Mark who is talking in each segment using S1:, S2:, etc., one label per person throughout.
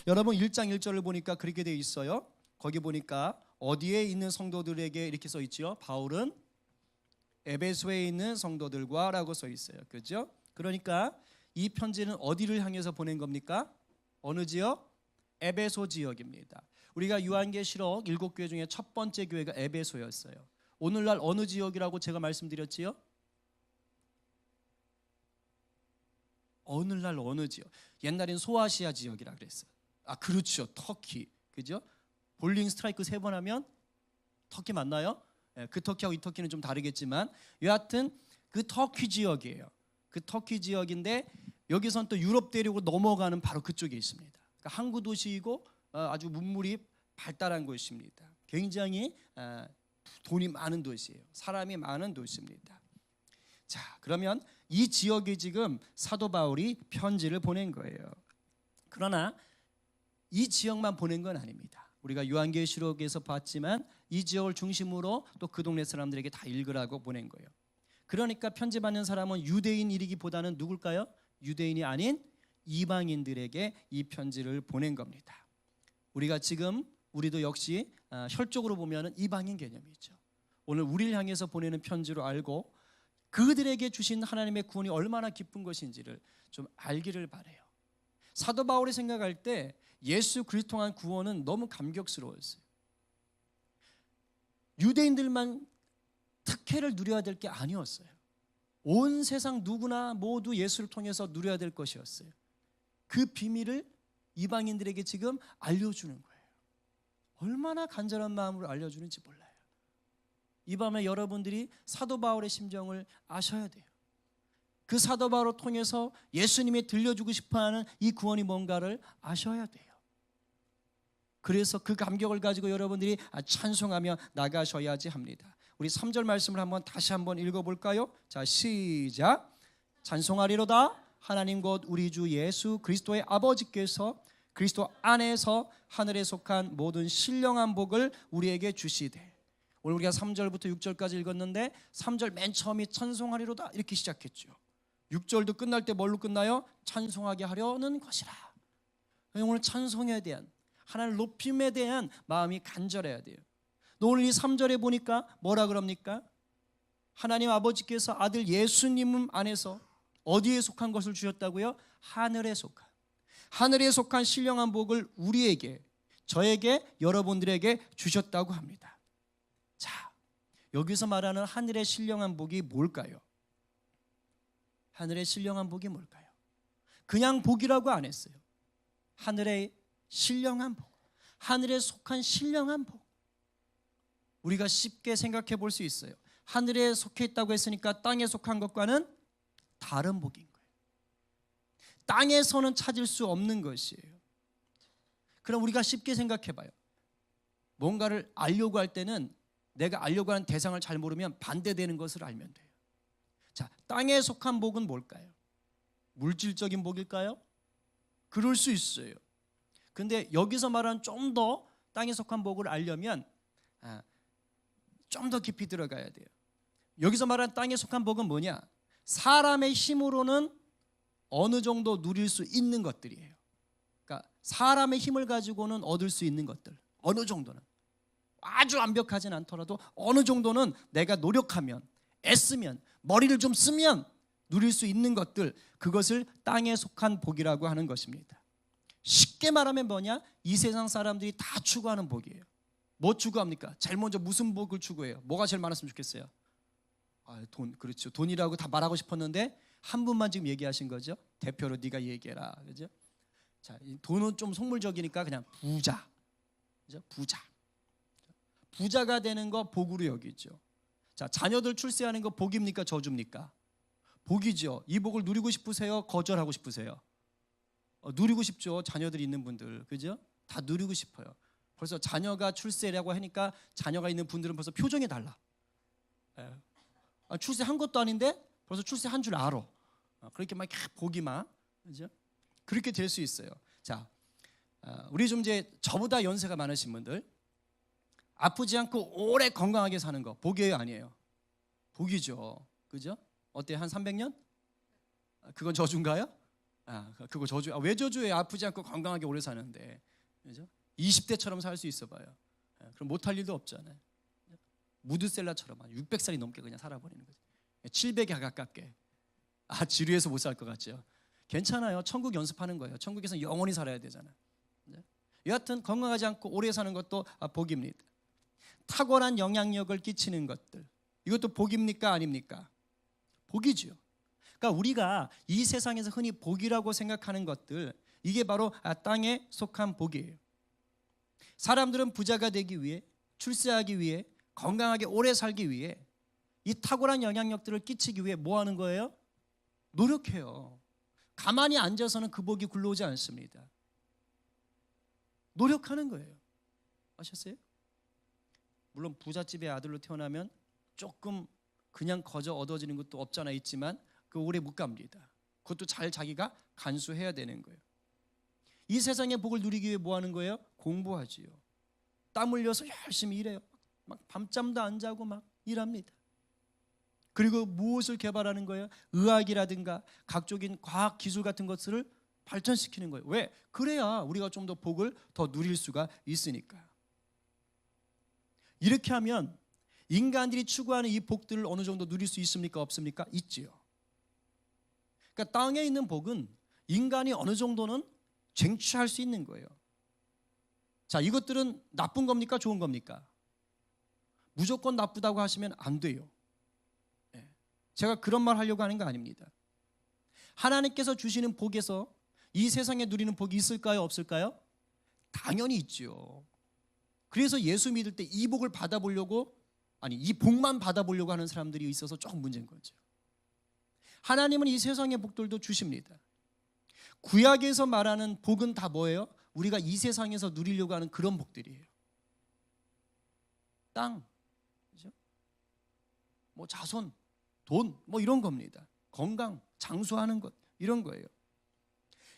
S1: 여러분 1장 1절을 보니까 그렇게 되어 있어요. 거기 보니까 어디에 있는 성도들에게 이렇게 써 있지요? 바울은 에베소에 있는 성도들과 라고 써 있어요. 그렇죠? 그러니까 이 편지는 어디를 향해서 보낸 겁니까? 어느 지역? 에베소 지역입니다. 우리가 요한계시록 7교회 중에 첫 번째 교회가 에베소였어요. 오늘날 어느 지역이라고 제가 말씀드렸지요? 오늘날 어느 지역? 옛날엔 소아시아 지역이라 그랬어요. 아, 그렇죠. 터키. 그죠? 볼링 스트라이크 3번 하면 터키 맞나요? 그 터키하고 이 터키는 좀 다르겠지만 여하튼 그 터키 지역이에요. 그 터키 지역인데 여기선 또 유럽 대륙으로 넘어가는 바로 그쪽에 있습니다. 그러니까 항구 도시이고 아주 문물이 발달한 곳입니다. 굉장히 돈이 많은 도시예요. 사람이 많은 도시입니다. 자, 그러면 이 지역에 지금 사도 바울이 편지를 보낸 거예요. 그러나 이 지역만 보낸 건 아닙니다. 우리가 요한계시록에서 봤지만 이 지역을 중심으로 또 그 동네 사람들에게 다 읽으라고 보낸 거예요. 그러니까 편지 받는 사람은 유대인이기보다는 누굴까요? 유대인이 아닌 이방인들에게 이 편지를 보낸 겁니다. 우리가 지금 우리도 역시 혈족으로 보면 이방인 개념이죠. 오늘 우리를 향해서 보내는 편지로 알고 그들에게 주신 하나님의 구원이 얼마나 기쁜 것인지를 좀 알기를 바라요. 사도 바울이 생각할 때 예수 그리스도 통한 구원은 너무 감격스러웠어요. 유대인들만 특혜를 누려야 될 게 아니었어요. 온 세상 누구나 모두 예수를 통해서 누려야 될 것이었어요. 그 비밀을 이방인들에게 지금 알려주는 거예요. 얼마나 간절한 마음으로 알려주는지 몰라요. 이 밤에 여러분들이 사도 바울의 심정을 아셔야 돼요. 그 사도 바울을 통해서 예수님이 들려주고 싶어하는 이 구원이 뭔가를 아셔야 돼요. 그래서 그 감격을 가지고 여러분들이 찬송하며 나가셔야지 합니다. 우리 3절 말씀을 다시 한번 읽어볼까요? 자, 시작. 찬송하리로다 하나님 곧 우리 주 예수 그리스도의 아버지께서 그리스도 안에서 하늘에 속한 모든 신령한 복을 우리에게 주시되. 오늘 우리가 3절부터 6절까지 읽었는데 3절 맨 처음이 찬송하리로다 이렇게 시작했죠. 6절도 끝날 때 뭘로 끝나요? 찬송하게 하려는 것이라. 오늘 찬송에 대한 하나님을 높임에 대한 마음이 간절해야 돼요. 오늘 이 3절에 보니까 뭐라 그럽니까? 하나님 아버지께서 아들 예수님 안에서 어디에 속한 것을 주셨다고요? 하늘에 속한 신령한 복을 우리에게, 저에게, 여러분들에게 주셨다고 합니다. 자, 여기서 말하는 하늘의 신령한 복이 뭘까요? 하늘의 신령한 복이 뭘까요? 그냥 복이라고 안 했어요. 하늘의 신령한 복, 하늘에 속한 신령한 복. 우리가 쉽게 생각해 볼 수 있어요. 하늘에 속해 있다고 했으니까 땅에 속한 것과는 다른 복인 거예요. 땅에서는 찾을 수 없는 것이에요. 그럼 우리가 쉽게 생각해 봐요. 뭔가를 알려고 할 때는 내가 알려고 하는 대상을 잘 모르면 반대되는 것을 알면 돼요. 자, 땅에 속한 복은 뭘까요? 물질적인 복일까요? 그럴 수 있어요. 근데 여기서 말하는 좀 더 땅에 속한 복을 알려면 좀 더 깊이 들어가야 돼요. 여기서 말하는 땅에 속한 복은 뭐냐? 사람의 힘으로는 어느 정도 누릴 수 있는 것들이에요. 그러니까 사람의 힘을 가지고는 얻을 수 있는 것들, 어느 정도는, 아주 완벽하진 않더라도 어느 정도는 내가 노력하면, 애쓰면, 머리를 좀 쓰면 누릴 수 있는 것들, 그것을 땅에 속한 복이라고 하는 것입니다. 쉽게 말하면 뭐냐? 이 세상 사람들이 다 추구하는 복이에요. 뭐 추구합니까? 제일 먼저 무슨 복을 추구해요? 뭐가 제일 많았으면 좋겠어요? 돈, 그렇죠. 돈이라고 다 말하고 싶었는데 한 분만 지금 얘기하신 거죠. 대표로 네가 얘기해라, 그죠? 자, 돈은 좀 속물적이니까 그냥 부자, 그죠? 부자가 되는 거 복으로 여기죠. 자, 자녀들 출세하는 거 복입니까? 저주입니까? 복이죠. 이 복을 누리고 싶으세요? 거절하고 싶으세요? 누리고 싶죠. 자녀들이 있는 분들, 그죠? 다 누리고 싶어요. 벌써 자녀가 출세라고 하니까 자녀가 있는 분들은 벌써 표정이 달라. 출세한 것도 아닌데 벌써 출세한 줄 알아. 그렇게 막 보기만, 그죠? 그렇게 될 수 있어요. 자, 우리 좀 이제 저보다 연세가 많으신 분들, 아프지 않고 오래 건강하게 사는 거 복이에요, 아니에요? 복이죠, 그죠? 어때요? 한 300년? 그건 저주인가요? 그거 저주. 왜 저주해? 아프지 않고 건강하게 오래 사는데, 그죠? 20대처럼 살 수 있어봐요. 그럼 못할 일도 없잖아요. 무드셀라처럼 600살이 넘게 그냥 살아버리는 거죠. 700에 가깝게. 지루해서 못 살 것 같죠? 괜찮아요. 천국 연습하는 거예요. 천국에서 영원히 살아야 되잖아요. 여하튼 건강하지 않고 오래 사는 것도 복입니다. 탁월한 영향력을 끼치는 것들, 이것도 복입니까? 아닙니까? 복이죠. 그러니까 우리가 이 세상에서 흔히 복이라고 생각하는 것들, 이게 바로 땅에 속한 복이에요. 사람들은 부자가 되기 위해, 출세하기 위해, 건강하게 오래 살기 위해, 이 탁월한 영향력들을 끼치기 위해 뭐 하는 거예요? 노력해요. 가만히 앉아서는 그 복이 굴러오지 않습니다. 노력하는 거예요. 아셨어요? 물론 부잣집의 아들로 태어나면 조금 그냥 거저 얻어지는 것도 없잖아 있지만 그 오래 못 갑니다. 그것도 잘 자기가 간수해야 되는 거예요. 이 세상의 복을 누리기 위해 뭐 하는 거예요? 공부하지요. 땀 흘려서 열심히 일해요. 막 밤잠도 안 자고 막 일합니다. 그리고 무엇을 개발하는 거예요? 의학이라든가 각종인 과학 기술 같은 것들을 발전시키는 거예요. 왜? 그래야 우리가 좀 더 복을 더 누릴 수가 있으니까. 이렇게 하면 인간들이 추구하는 이 복들을 어느 정도 누릴 수 있습니까? 없습니까? 있지요. 그러니까 땅에 있는 복은 인간이 어느 정도는 쟁취할 수 있는 거예요. 자, 이것들은 나쁜 겁니까? 좋은 겁니까? 무조건 나쁘다고 하시면 안 돼요. 제가 그런 말 하려고 하는 거 아닙니다. 하나님께서 주시는 복에서 이 세상에 누리는 복이 있을까요? 없을까요? 당연히 있죠. 그래서 예수 믿을 때 이 복을 받아보려고, 이 복만 받아보려고 하는 사람들이 있어서 조금 문제인 거죠. 하나님은 이 세상의 복들도 주십니다. 구약에서 말하는 복은 다 뭐예요? 우리가 이 세상에서 누리려고 하는 그런 복들이에요. 땅, 그죠? 뭐 자손, 돈, 뭐 이런 겁니다. 건강, 장수하는 것, 이런 거예요.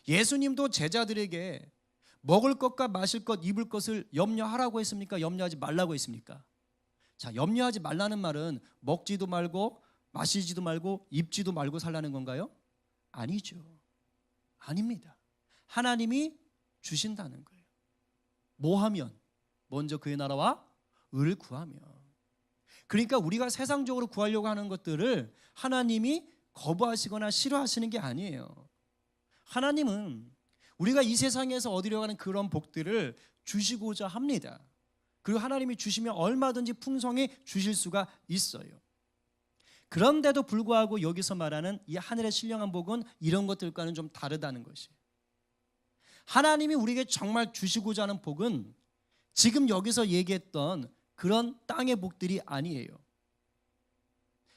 S1: 예수님도 제자들에게 먹을 것과 마실 것, 입을 것을 염려하라고 했습니까? 염려하지 말라고 했습니까? 자, 염려하지 말라는 말은 먹지도 말고 마시지도 말고 입지도 말고 살라는 건가요? 아니죠. 아닙니다. 하나님이 주신다는 거예요. 뭐 하면? 먼저 그의 나라와 의를 구하면. 그러니까 우리가 세상적으로 구하려고 하는 것들을 하나님이 거부하시거나 싫어하시는 게 아니에요. 하나님은 우리가 이 세상에서 얻으려고 하는 그런 복들을 주시고자 합니다. 그리고 하나님이 주시면 얼마든지 풍성히 주실 수가 있어요. 그런데도 불구하고 여기서 말하는 이 하늘의 신령한 복은 이런 것들과는 좀 다르다는 것이에요. 하나님이 우리에게 정말 주시고자 하는 복은 지금 여기서 얘기했던 그런 땅의 복들이 아니에요.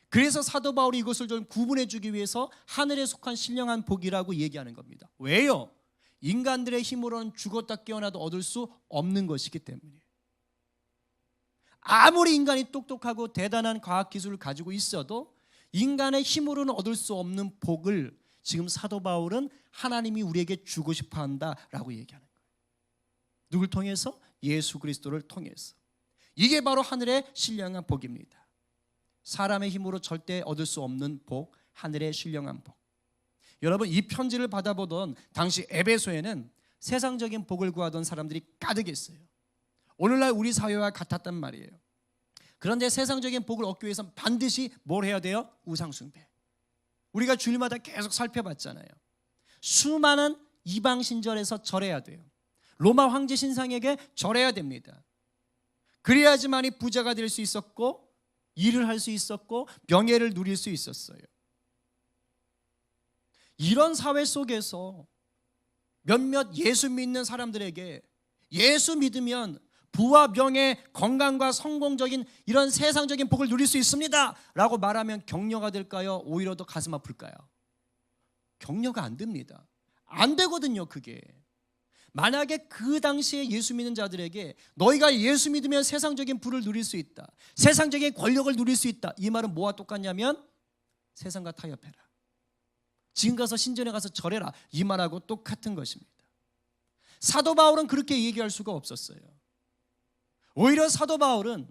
S1: 그래서 사도 바울이 이것을 좀 구분해 주기 위해서 하늘에 속한 신령한 복이라고 얘기하는 겁니다. 왜요? 인간들의 힘으로는 죽었다 깨어나도 얻을 수 없는 것이기 때문이에요. 아무리 인간이 똑똑하고 대단한 과학기술을 가지고 있어도 인간의 힘으로는 얻을 수 없는 복을 지금 사도 바울은 하나님이 우리에게 주고 싶어 한다라고 얘기하는 거예요. 누굴 통해서? 예수 그리스도를 통해서. 이게 바로 하늘의 신령한 복입니다. 사람의 힘으로 절대 얻을 수 없는 복, 하늘의 신령한 복. 여러분, 이 편지를 받아보던 당시 에베소에는 세상적인 복을 구하던 사람들이 가득했어요. 오늘날 우리 사회와 같았단 말이에요. 그런데 세상적인 복을 얻기 위해서는 반드시 뭘 해야 돼요? 우상숭배. 우리가 주일마다 계속 살펴봤잖아요. 수많은 이방 신절에서 절해야 돼요. 로마 황제 신상에게 절해야 됩니다. 그래야지만이 부자가 될 수 있었고 일을 할 수 있었고 명예를 누릴 수 있었어요. 이런 사회 속에서 몇몇 예수 믿는 사람들에게 예수 믿으면 부와 명예, 건강과 성공적인 이런 세상적인 복을 누릴 수 있습니다 라고 말하면 격려가 될까요? 오히려 더 가슴 아플까요? 격려가 안 됩니다. 안 되거든요. 그게 만약에 그 당시에 예수 믿는 자들에게 너희가 예수 믿으면 세상적인 부를 누릴 수 있다, 세상적인 권력을 누릴 수 있다, 이 말은 뭐와 똑같냐면 세상과 타협해라, 지금 가서 신전에 가서 절해라, 이 말하고 똑같은 것입니다. 사도 바울은 그렇게 얘기할 수가 없었어요. 오히려 사도 바울은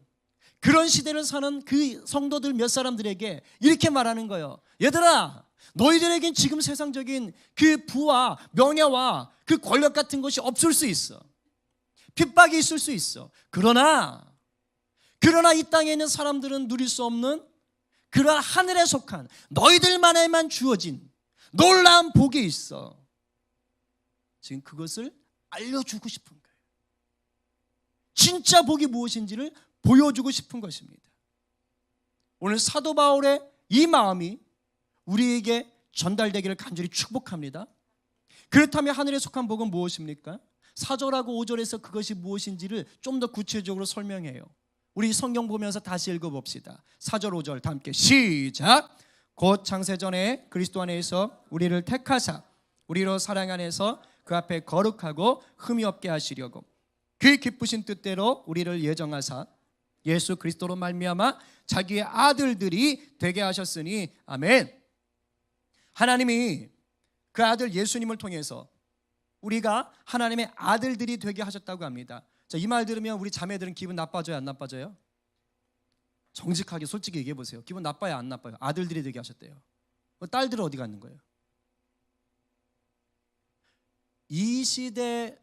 S1: 그런 시대를 사는 그 성도들 몇 사람들에게 이렇게 말하는 거예요. 얘들아, 너희들에겐 지금 세상적인 그 부와 명예와 그 권력 같은 것이 없을 수 있어. 핍박이 있을 수 있어. 그러나 이 땅에 있는 사람들은 누릴 수 없는 그러한 하늘에 속한 너희들만에만 주어진 놀라운 복이 있어. 지금 그것을 알려주고 싶은 거예요. 진짜 복이 무엇인지를 보여주고 싶은 것입니다. 오늘 사도 바울의 이 마음이 우리에게 전달되기를 간절히 축복합니다. 그렇다면 하늘에 속한 복은 무엇입니까? 4절하고 5절에서 그것이 무엇인지를 좀 더 구체적으로 설명해요. 우리 성경 보면서 다시 읽어봅시다. 4절 5절 다 함께 시작. 곧 창세전에 그리스도 안에서 우리를 택하사 우리로 사랑 안에서 그 앞에 거룩하고 흠이 없게 하시려고 그 기쁘신 뜻대로 우리를 예정하사 예수 그리스도로 말미암아 자기의 아들들이 되게 하셨으니 아멘. 하나님이 그 아들 예수님을 통해서 우리가 하나님의 아들들이 되게 하셨다고 합니다. 자, 이 말 들으면 우리 자매들은 기분 나빠져요, 안 나빠져요? 정직하게 솔직히 얘기해 보세요. 기분 나빠요, 안 나빠요? 아들들이 되게 하셨대요. 딸들은 어디 갔는 거예요? 이 시대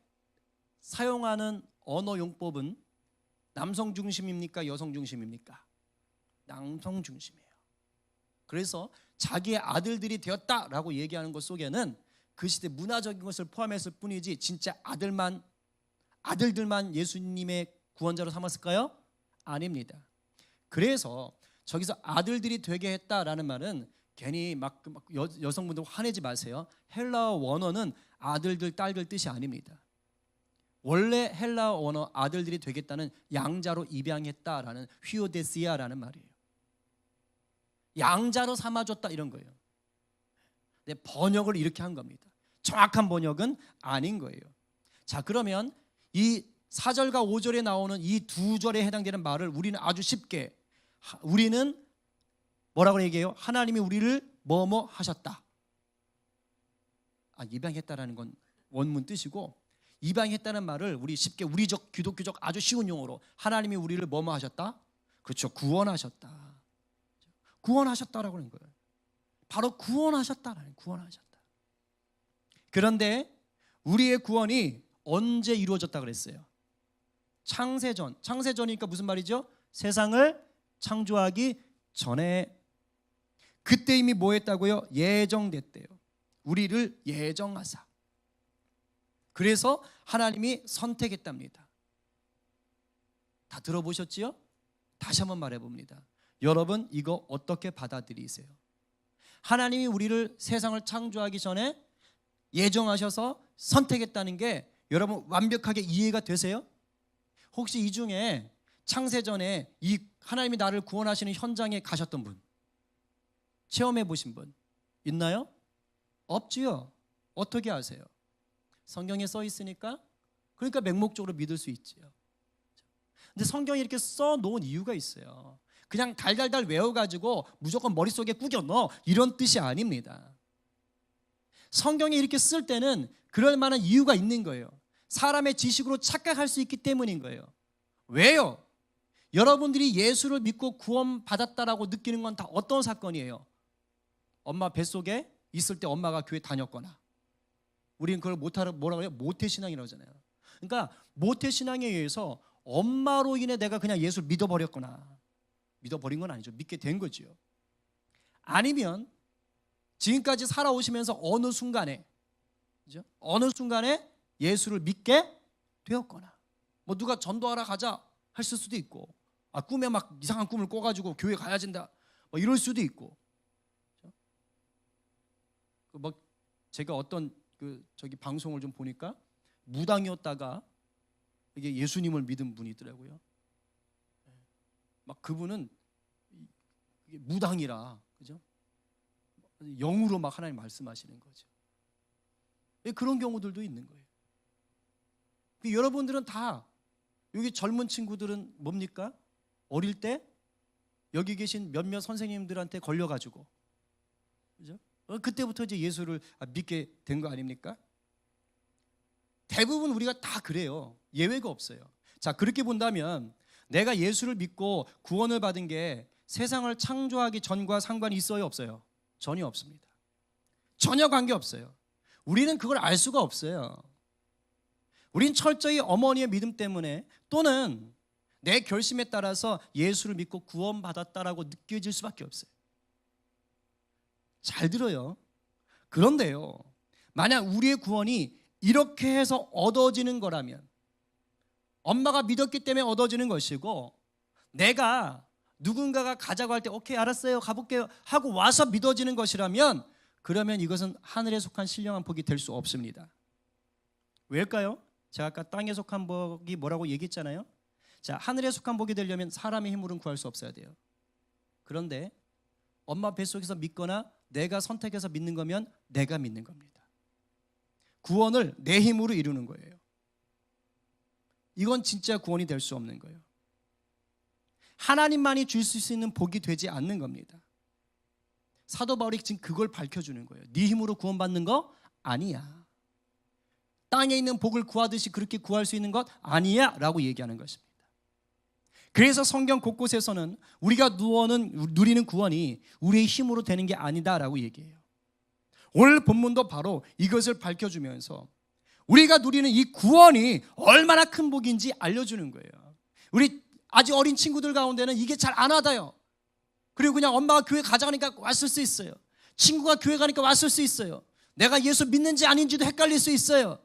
S1: 사용하는 언어 용법은 남성 중심입니까? 여성 중심입니까? 남성 중심이에요. 그래서 자기의 아들들이 되었다라고 얘기하는 것 속에는 그 시대 문화적인 것을 포함했을 뿐이지 진짜 아들들만 예수님의 구원자로 삼았을까요? 아닙니다. 그래서 저기서 아들들이 되게 했다라는 말은 괜히 막 여성분들 화내지 마세요. 헬라어 원어는 아들들, 딸들 뜻이 아닙니다. 원래 헬라어 원어 아들들이 되겠다는 양자로 입양했다라는 휘오데시아라는 말이에요. 양자로 삼아줬다 이런 거예요. 근데 번역을 이렇게 한 겁니다. 정확한 번역은 아닌 거예요. 자, 그러면 이 4절과 5절에 나오는 이 두 절에 해당되는 말을 우리는 아주 쉽게 우리는 뭐라고 얘기해요? 하나님이 우리를 뭐뭐 하셨다. 입양했다라는 건 원문 뜻이고 입양했다는 말을 우리 쉽게 우리적 기독교적 아주 쉬운 용어로 하나님이 우리를 뭐뭐 하셨다? 그렇죠. 구원하셨다. 구원하셨다라고 하는 거예요. 바로 구원하셨다라는 구원하셨다. 그런데 우리의 구원이 언제 이루어졌다 그랬어요? 창세전이니까 무슨 말이죠? 세상을 창조하기 전에. 그때 이미 뭐 했다고요? 예정됐대요. 우리를 예정하사. 그래서 하나님이 선택했답니다. 다 들어보셨지요? 다시 한번 말해봅니다. 여러분 이거 어떻게 받아들이세요? 하나님이 우리를 세상을 창조하기 전에 예정하셔서 선택했다는 게 여러분 완벽하게 이해가 되세요? 혹시 이 중에 창세전에 이 하나님이 나를 구원하시는 현장에 가셨던 분, 체험해 보신 분 있나요? 없지요. 어떻게 아세요? 성경에 써 있으니까, 그러니까 맹목적으로 믿을 수 있지요. 근데 성경에 이렇게 써 놓은 이유가 있어요. 그냥 달달달 외워가지고 무조건 머릿속에 꾸겨 넣어 이런 뜻이 아닙니다. 성경에 이렇게 쓸 때는 그럴 만한 이유가 있는 거예요. 사람의 지식으로 착각할 수 있기 때문인 거예요. 왜요? 여러분들이 예수를 믿고 구원받았다라고 느끼는 건 다 어떤 사건이에요? 엄마 뱃속에 있을 때 엄마가 교회 다녔거나, 우리는 그걸 뭐라고 해요? 모태신앙이라고 하잖아요. 그러니까 모태신앙에 의해서 엄마로 인해 내가 그냥 예수를 믿어버렸거나, 믿어버린 건 아니죠. 믿게 된 거죠. 아니면 지금까지 살아오시면서 어느 순간에, 그죠? 어느 순간에 예수를 믿게 되었거나, 뭐 누가 전도하러 가자 했을 수도 있고, 꿈에 막 이상한 꿈을 꿔가지고 교회 가야 된다 뭐 이럴 수도 있고, 그죠? 뭐 제가 어떤 저기 방송을 좀 보니까 무당이었다가 이게 예수님을 믿은 분이 있더라고요. 막 그분은 무당이라, 그죠? 영으로 막 하나님 말씀하시는 거죠. 그런 경우들도 있는 거예요. 여러분들은 다, 여기 젊은 친구들은 뭡니까? 어릴 때 여기 계신 몇몇 선생님들한테 걸려가지고, 그죠? 그때부터 이제 예수를 믿게 된 거 아닙니까? 대부분 우리가 다 그래요. 예외가 없어요. 자, 그렇게 본다면 내가 예수를 믿고 구원을 받은 게 세상을 창조하기 전과 상관이 있어요, 없어요? 전혀 없습니다. 전혀 관계없어요. 우리는 그걸 알 수가 없어요. 우린 철저히 어머니의 믿음 때문에 또는 내 결심에 따라서 예수를 믿고 구원받았다라고 느껴질 수밖에 없어요. 잘 들어요. 그런데요, 만약 우리의 구원이 이렇게 해서 얻어지는 거라면, 엄마가 믿었기 때문에 얻어지는 것이고, 내가 누군가가 가자고 할 때 오케이 알았어요 가볼게요 하고 와서 믿어지는 것이라면, 그러면 이것은 하늘에 속한 신령한 복이 될 수 없습니다. 왜일까요? 제가 아까 땅에 속한 복이 뭐라고 얘기했잖아요. 자, 하늘에 속한 복이 되려면 사람의 힘으로는 구할 수 없어야 돼요. 그런데 엄마 뱃속에서 믿거나 내가 선택해서 믿는 거면 내가 믿는 겁니다. 구원을 내 힘으로 이루는 거예요. 이건 진짜 구원이 될 수 없는 거예요. 하나님만이 줄 수 있는 복이 되지 않는 겁니다. 사도 바울이 지금 그걸 밝혀주는 거예요. 네 힘으로 구원받는 거 아니야. 땅에 있는 복을 구하듯이 그렇게 구할 수 있는 것 아니야 라고 얘기하는 것입니다. 그래서 성경 곳곳에서는 우리가 누리는 구원이 우리의 힘으로 되는 게 아니다라고 얘기해요. 오늘 본문도 바로 이것을 밝혀주면서 우리가 누리는 이 구원이 얼마나 큰 복인지 알려주는 거예요. 우리 아직 어린 친구들 가운데는 이게 잘 안 와닿아요. 그리고 그냥 엄마가 교회 가자니까 왔을 수 있어요. 친구가 교회 가니까 왔을 수 있어요. 내가 예수 믿는지 아닌지도 헷갈릴 수 있어요.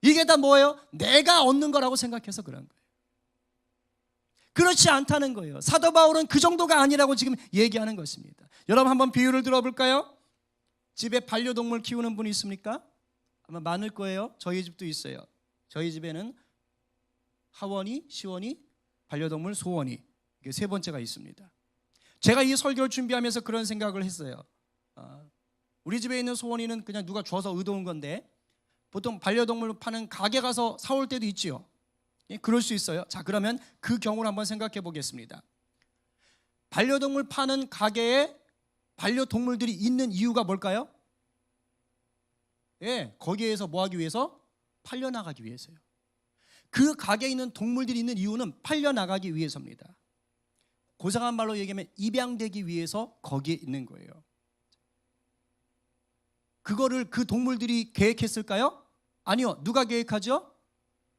S1: 이게 다 뭐예요? 내가 얻는 거라고 생각해서 그런 거예요. 그렇지 않다는 거예요. 사도 바울은 그 정도가 아니라고 지금 얘기하는 것입니다. 여러분 한번 비유를 들어볼까요? 집에 반려동물 키우는 분이 있습니까? 아마 많을 거예요. 저희 집도 있어요. 저희 집에는 하원이, 시원이, 반려동물 소원이, 이게 세 번째가 있습니다. 제가 이 설교를 준비하면서 그런 생각을 했어요. 우리 집에 있는 소원이는 그냥 누가 줘서 의도한 건데, 보통 반려동물 파는 가게 가서 사올 때도 있지요. 그럴 수 있어요. 자, 그러면 그 경우를 한번 생각해 보겠습니다. 반려동물 파는 가게에 반려동물들이 있는 이유가 뭘까요? 예, 거기에서 뭐 하기 위해서? 팔려나가기 위해서요. 그 가게에 있는 동물들이 있는 이유는 팔려나가기 위해서입니다. 고상한 말로 얘기하면 입양되기 위해서 거기에 있는 거예요. 그거를 그 동물들이 계획했을까요? 아니요. 누가 계획하죠?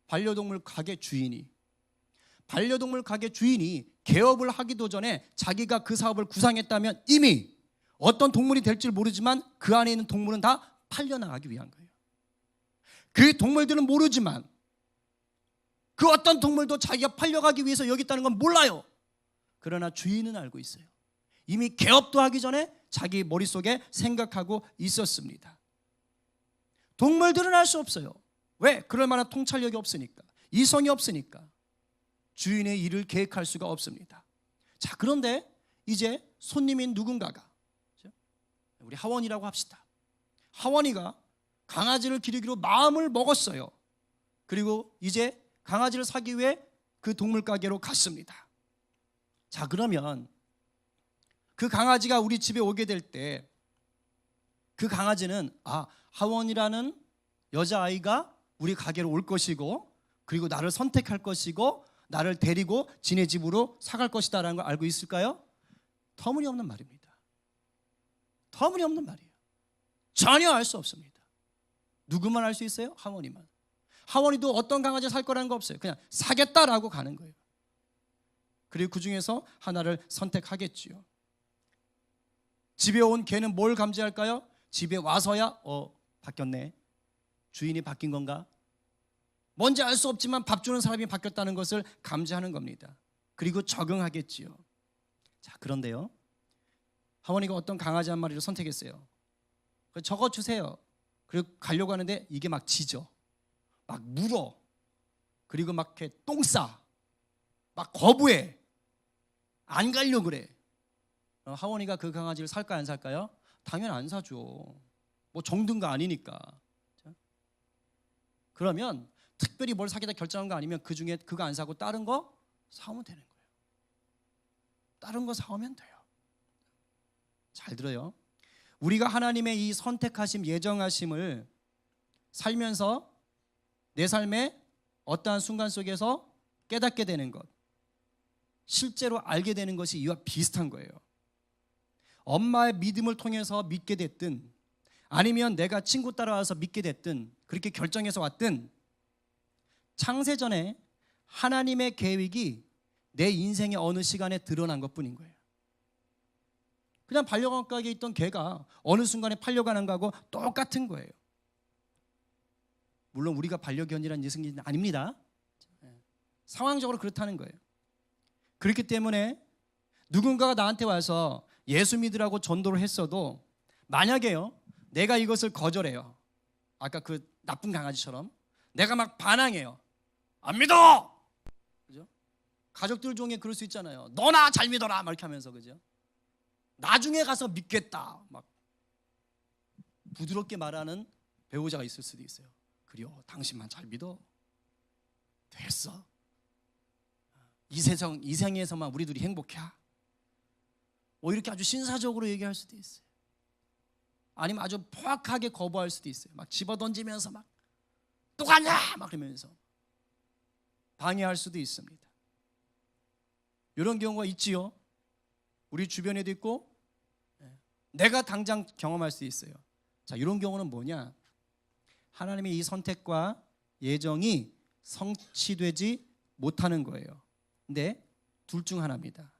S1: 반려동물 가게 주인이. 반려동물 가게 주인이 개업을 하기도 전에 자기가 그 사업을 구상했다면 이미 어떤 동물이 될지 모르지만 그 안에 있는 동물은 다 팔려나가기 위한 거예요. 그 동물들은 모르지만 그 어떤 동물도 자기가 팔려가기 위해서 여기 있다는 건 몰라요. 그러나 주인은 알고 있어요. 이미 개업도 하기 전에 자기 머릿속에 생각하고 있었습니다. 동물들은 알 수 없어요. 왜? 그럴 만한 통찰력이 없으니까, 이성이 없으니까 주인의 일을 계획할 수가 없습니다. 자, 그런데 이제 손님인 누군가가, 우리 하원이라고 합시다. 하원이가 강아지를 기르기로 마음을 먹었어요. 그리고 이제 강아지를 사기 위해 그 동물 가게로 갔습니다. 자, 그러면 그 강아지가 우리 집에 오게 될 때 그 강아지는 하원이라는 여자아이가 우리 가게로 올 것이고, 그리고 나를 선택할 것이고, 나를 데리고 지네 집으로 사갈 것이다라는 걸 알고 있을까요? 터무니없는 말입니다. 터무니없는 말이에요. 전혀 알 수 없습니다. 누구만 알 수 있어요? 하원이만. 하원이도 어떤 강아지 살 거라는 거 없어요. 그냥 사겠다라고 가는 거예요. 그리고 그 중에서 하나를 선택하겠지요. 집에 온 개는 뭘 감지할까요? 집에 와서야 바뀌었네. 주인이 바뀐 건가? 뭔지 알 수 없지만 밥 주는 사람이 바뀌었다는 것을 감지하는 겁니다. 그리고 적응하겠지요. 자, 그런데요, 하원이가 어떤 강아지 한 마리를 선택했어요. 적어주세요. 그리고 가려고 하는데 이게 막 짖어, 막 물어, 그리고 막 이렇게 똥 싸, 막 거부해, 안 가려고 그래. 하원이가 그 강아지를 살까 안 살까요? 당연히 안 사죠. 뭐 정든가 아니니까. 그러면 특별히 뭘 사겠다 결정한 거 아니면 그 중에 그거 안 사고 다른 거 사오면 되는 거예요. 다른 거 사오면 돼요. 잘 들어요. 우리가 하나님의 이 선택하심, 예정하심을 살면서 내 삶의 어떠한 순간 속에서 깨닫게 되는 것, 실제로 알게 되는 것이 이와 비슷한 거예요. 엄마의 믿음을 통해서 믿게 됐든 아니면 내가 친구 따라와서 믿게 됐든 그렇게 결정해서 왔든 창세전에 하나님의 계획이 내 인생의 어느 시간에 드러난 것뿐인 거예요. 그냥 반려견 가게에 있던 개가 어느 순간에 팔려가는 거하고 똑같은 거예요. 물론 우리가 반려견이라는 예승이 아닙니다. 상황적으로 그렇다는 거예요. 그렇기 때문에 누군가가 나한테 와서 예수 믿으라고 전도를 했어도 만약에요 내가 이것을 거절해요. 아까 그 나쁜 강아지처럼 내가 막 반항해요. 안 믿어! 그죠? 가족들 중에 그럴 수 있잖아요. 너나 잘 믿어라! 막 이렇게 하면서, 그죠? 나중에 가서 믿겠다. 막 부드럽게 말하는 배우자가 있을 수도 있어요. 그래요. 당신만 잘 믿어. 됐어. 이 생에서만 우리 둘이 행복해. 뭐 이렇게 아주 신사적으로 얘기할 수도 있어요. 아니면 아주 포악하게 거부할 수도 있어요. 막 집어던지면서 막 또 가냐! 막 그러면서 방해할 수도 있습니다. 이런 경우가 있지요. 우리 주변에도 있고 내가 당장 경험할 수 있어요. 자, 이런 경우는 뭐냐? 하나님의 이 선택과 예정이 성취되지 못하는 거예요. 근데 둘 중 하나입니다.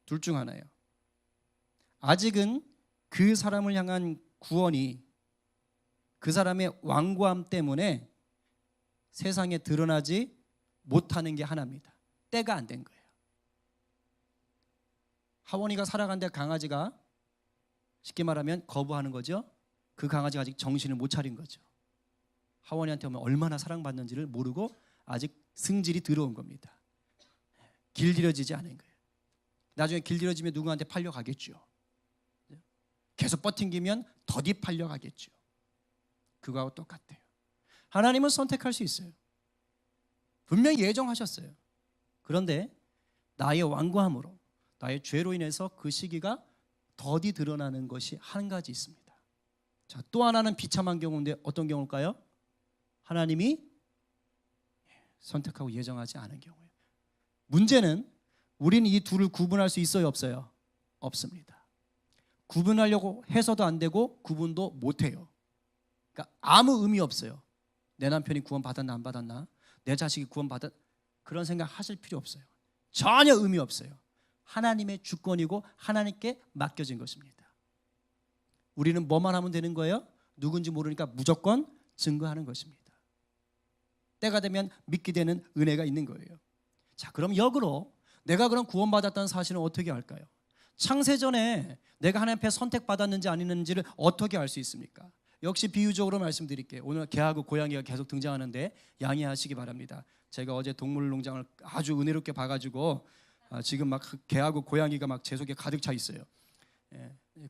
S1: 둘 중 하나예요. 아직은 그 사람을 향한 구원이 그 사람의 완고함 때문에 세상에 드러나지 못하는 게 하나입니다. 때가 안 된 거예요. 하원이가 살아간데 강아지가 쉽게 말하면 거부하는 거죠. 그 강아지가 아직 정신을 못 차린 거죠. 하원이한테 오면 얼마나 사랑받는지를 모르고 아직 승질이 들어온 겁니다. 길들여지지 않은 거예요. 나중에 길들여지면 누구한테 팔려가겠죠. 계속 버팅기면 더디 팔려가겠죠. 그거하고 똑같아요. 하나님은 선택할 수 있어요. 분명히 예정하셨어요. 그런데 나의 완고함으로 나의 죄로 인해서 그 시기가 더디 드러나는 것이 한 가지 있습니다. 자, 또 하나는 비참한 경우인데 어떤 경우일까요? 하나님이 선택하고 예정하지 않은 경우예요. 문제는 우리는 이 둘을 구분할 수 있어요, 없어요? 없습니다. 구분하려고 해서도 안 되고 구분도 못 해요. 그러니까 아무 의미 없어요. 내 남편이 구원 받았나 안 받았나, 내 자식이 구원 받았, 그런 생각 하실 필요 없어요. 전혀 의미 없어요. 하나님의 주권이고 하나님께 맡겨진 것입니다. 우리는 뭐만 하면 되는 거예요? 누군지 모르니까 무조건 증거하는 것입니다. 때가 되면 믿게 되는 은혜가 있는 거예요. 자, 그럼 역으로 내가 그럼 구원받았다는 사실은 어떻게 알까요? 창세전에 내가 하나님 앞에 선택받았는지 아니는지를 어떻게 알 수 있습니까? 역시 비유적으로 말씀드릴게요. 오늘 개하고 고양이가 계속 등장하는데 양해하시기 바랍니다. 제가 어제 동물농장을 아주 은혜롭게 봐가지고 지금 막 개하고 고양이가 막 제 속에 가득 차 있어요.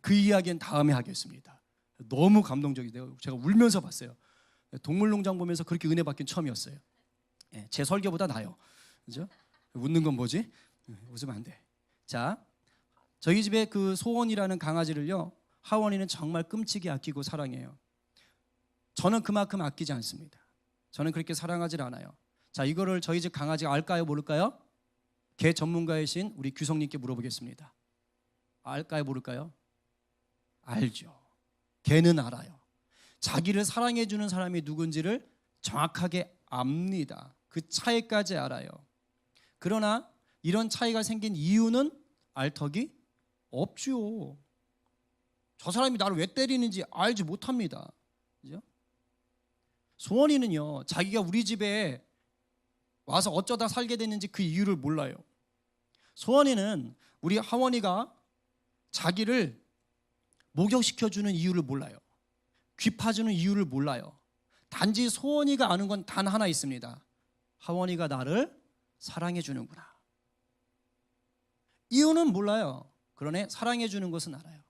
S1: 그 이야기는 다음에 하겠습니다. 너무 감동적이에요. 제가 울면서 봤어요. 동물농장 보면서 그렇게 은혜 받긴 처음이었어요. 제 설교보다 나아요. 그죠? 웃는 건 뭐지? 웃으면 안 돼. 자, 저희 집에 그 소원이라는 강아지를요, 하원이는 정말 끔찍이 아끼고 사랑해요. 저는 그만큼 아끼지 않습니다. 저는 그렇게 사랑하지 않아요. 자, 이거를 저희 집 강아지가 알까요, 모를까요? 개 전문가이신 우리 규성님께 물어보겠습니다. 알까요, 모를까요? 알죠. 개는 알아요. 자기를 사랑해주는 사람이 누군지를 정확하게 압니다. 그 차이까지 알아요. 그러나 이런 차이가 생긴 이유는 알 턱이 없죠. 저 사람이 나를 왜 때리는지 알지 못합니다. 그죠? 소원이는요, 자기가 우리 집에 와서 어쩌다 살게 됐는지 그 이유를 몰라요. 소원이는 우리 하원이가 자기를 목욕시켜주는 이유를 몰라요. 귀 파주는 이유를 몰라요. 단지 소원이가 아는 건 단 하나 있습니다. 하원이가 나를 사랑해 주는구나. 이유는 몰라요. 그러나 사랑해 주는 것은 알아요.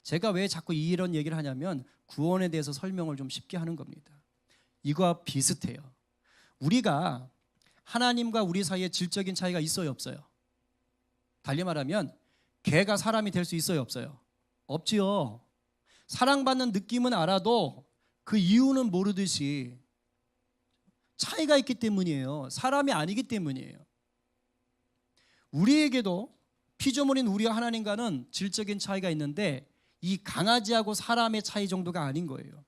S1: 제가 왜 자꾸 이런 얘기를 하냐면 구원에 대해서 설명을 좀 쉽게 하는 겁니다. 이거와 비슷해요. 우리가 하나님과 우리 사이에 질적인 차이가 있어요, 없어요? 달리 말하면 개가 사람이 될 수 있어요, 없어요? 없지요. 사랑받는 느낌은 알아도 그 이유는 모르듯이 차이가 있기 때문이에요. 사람이 아니기 때문이에요. 우리에게도 피조물인 우리와 하나님과는 질적인 차이가 있는데 이 강아지하고 사람의 차이 정도가 아닌 거예요.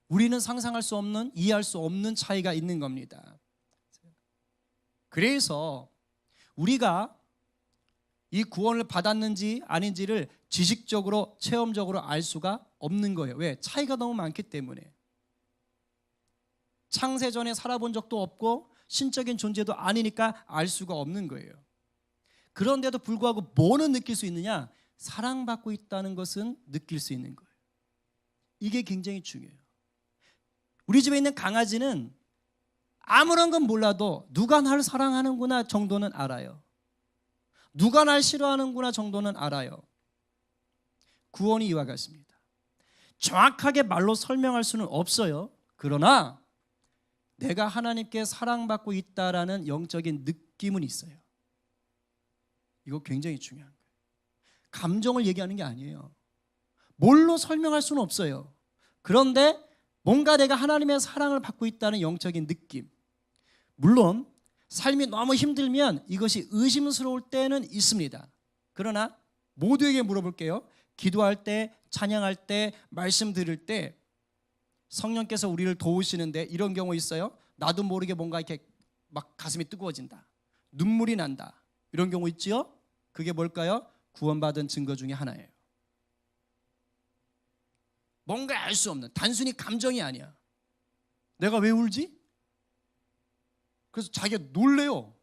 S1: 우리는 상상할 수 없는, 이해할 수 없는 차이가 있는 겁니다. 그래서 우리가 이 구원을 받았는지 아닌지를 지식적으로, 체험적으로 알 수가 없는 거예요. 왜? 차이가 너무 많기 때문에. 창세전에 살아본 적도 없고 신적인 존재도 아니니까 알 수가 없는 거예요. 그런데도 불구하고 뭐는 느낄 수 있느냐? 사랑받고 있다는 것은 느낄 수 있는 거예요. 이게 굉장히 중요해요. 우리 집에 있는 강아지는 아무런 건 몰라도 누가 나를 사랑하는구나 정도는 알아요. 누가 날 싫어하는구나 정도는 알아요. 구원이 이와 같습니다. 정확하게 말로 설명할 수는 없어요. 그러나 내가 하나님께 사랑받고 있다라는 영적인 느낌은 있어요. 이거 굉장히 중요한 거예요. 감정을 얘기하는 게 아니에요. 뭘로 설명할 수는 없어요. 그런데 뭔가 내가 하나님의 사랑을 받고 있다는 영적인 느낌. 물론 삶이 너무 힘들면 이것이 의심스러울 때는 있습니다. 그러나 모두에게 물어볼게요. 기도할 때, 찬양할 때, 말씀 들을 때 성령께서 우리를 도우시는데 이런 경우 있어요. 나도 모르게 뭔가 이렇게 막 가슴이 뜨거워진다, 눈물이 난다, 이런 경우 있지요. 그게 뭘까요? 구원받은 증거 중에 하나예요. 뭔가 알 수 없는, 단순히 감정이 아니야. 내가 왜 울지? 그래서 자기가 놀래요.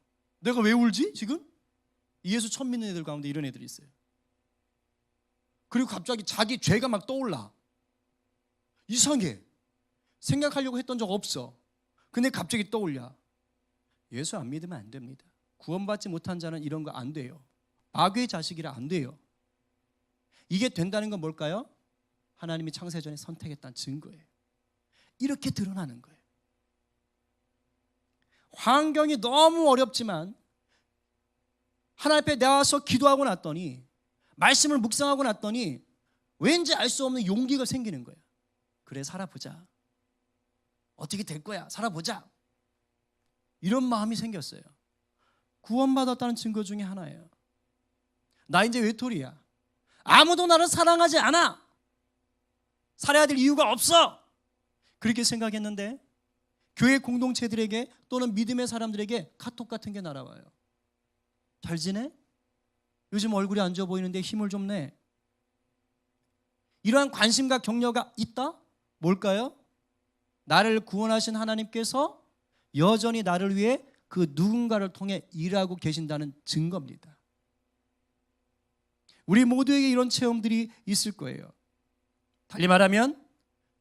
S1: 내가 왜 울지 지금? 예수 처음 믿는 애들 가운데 이런 애들이 있어요. 그리고 갑자기 자기 죄가 막 떠올라. 이상해. 생각하려고 했던 적 없어. 근데 갑자기 떠올려. 예수 안 믿으면 안 됩니다. 구원받지 못한 자는 이런 거 안 돼요. 마귀의 자식이라 안 돼요. 이게 된다는 건 뭘까요? 하나님이 창세전에 선택했다는 증거예요. 이렇게 드러나는 거예요. 환경이 너무 어렵지만 하나님 앞에 나와서 기도하고 났더니, 말씀을 묵상하고 났더니 왠지 알 수 없는 용기가 생기는 거예요. 그래, 살아보자. 어떻게 될 거야, 살아보자. 이런 마음이 생겼어요. 구원받았다는 증거 중에 하나예요. 나 이제 외톨이야. 아무도 나를 사랑하지 않아. 살아야 될 이유가 없어. 그렇게 생각했는데 교회 공동체들에게 또는 믿음의 사람들에게 카톡 같은 게 날아와요. 잘 지내? 요즘 얼굴이 안 좋아 보이는데 힘을 좀 내. 이러한 관심과 격려가 있다? 뭘까요? 나를 구원하신 하나님께서 여전히 나를 위해 그 누군가를 통해 일하고 계신다는 증거입니다. 우리 모두에게 이런 체험들이 있을 거예요. 달리 말하면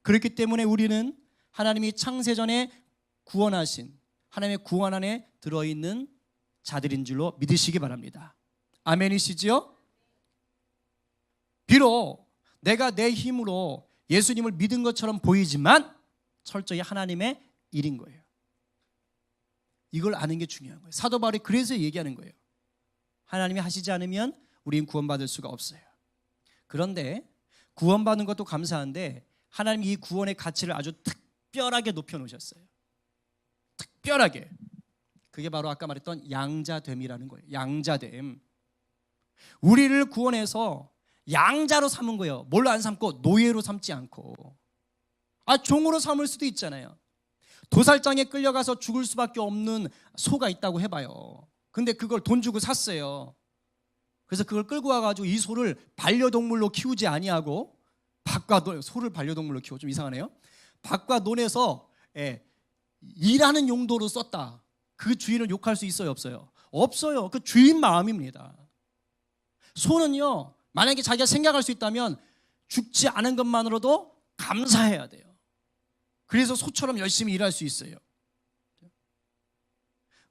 S1: 그렇기 때문에 우리는 하나님이 창세전에 구원하신, 하나님의 구원 안에 들어있는 자들인 줄로 믿으시기 바랍니다. 아멘이시죠? 비록 내가 내 힘으로 예수님을 믿은 것처럼 보이지만 철저히 하나님의 일인 거예요. 이걸 아는 게 중요한 거예요. 사도 바울이 그래서 얘기하는 거예요. 하나님이 하시지 않으면 우리는 구원받을 수가 없어요. 그런데 구원받는 것도 감사한데 하나님이 이 구원의 가치를 아주 특별하게 높여놓으셨어요. 특별하게. 그게 바로 아까 말했던 양자됨이라는 거예요. 양자됨. 우리를 구원해서 양자로 삼은 거예요. 뭘로 안 삼고 노예로 삼지 않고. 종으로 삼을 수도 있잖아요. 도살장에 끌려가서 죽을 수밖에 없는 소가 있다고 해봐요. 근데 그걸 돈 주고 샀어요. 그래서 그걸 끌고 와가지고 이 소를 반려동물로 키우지 아니하고 밭과 논, 소를 반려동물로 키워, 좀 이상하네요. 밭과 논에서 일하는 용도로 썼다. 그 주인을 욕할 수 있어요, 없어요? 없어요. 그 주인 마음입니다. 소는요, 만약에 자기가 생각할 수 있다면 죽지 않은 것만으로도 감사해야 돼요. 그래서 소처럼 열심히 일할 수 있어요.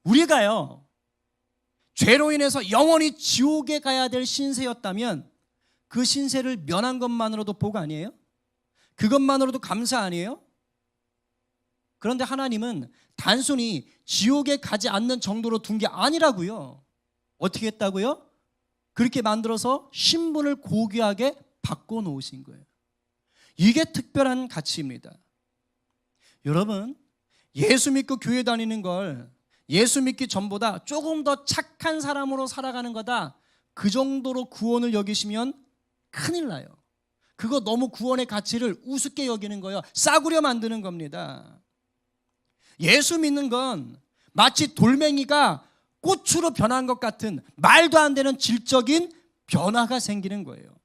S1: 우리가요, 죄로 인해서 영원히 지옥에 가야 될 신세였다면 그 신세를 면한 것만으로도 복 아니에요? 그것만으로도 감사 아니에요? 그런데 하나님은 단순히 지옥에 가지 않는 정도로 둔 게 아니라고요. 어떻게 했다고요? 그렇게 만들어서 신분을 고귀하게 바꿔놓으신 거예요. 이게 특별한 가치입니다. 여러분, 예수 믿고 교회 다니는 걸 예수 믿기 전보다 조금 더 착한 사람으로 살아가는 거다, 그 정도로 구원을 여기시면 큰일 나요. 그거 너무 구원의 가치를 우습게 여기는 거예요. 싸구려 만드는 겁니다. 예수 믿는 건 마치 돌멩이가 꽃으로 변한 것 같은 말도 안 되는 질적인 변화가 생기는 거예요.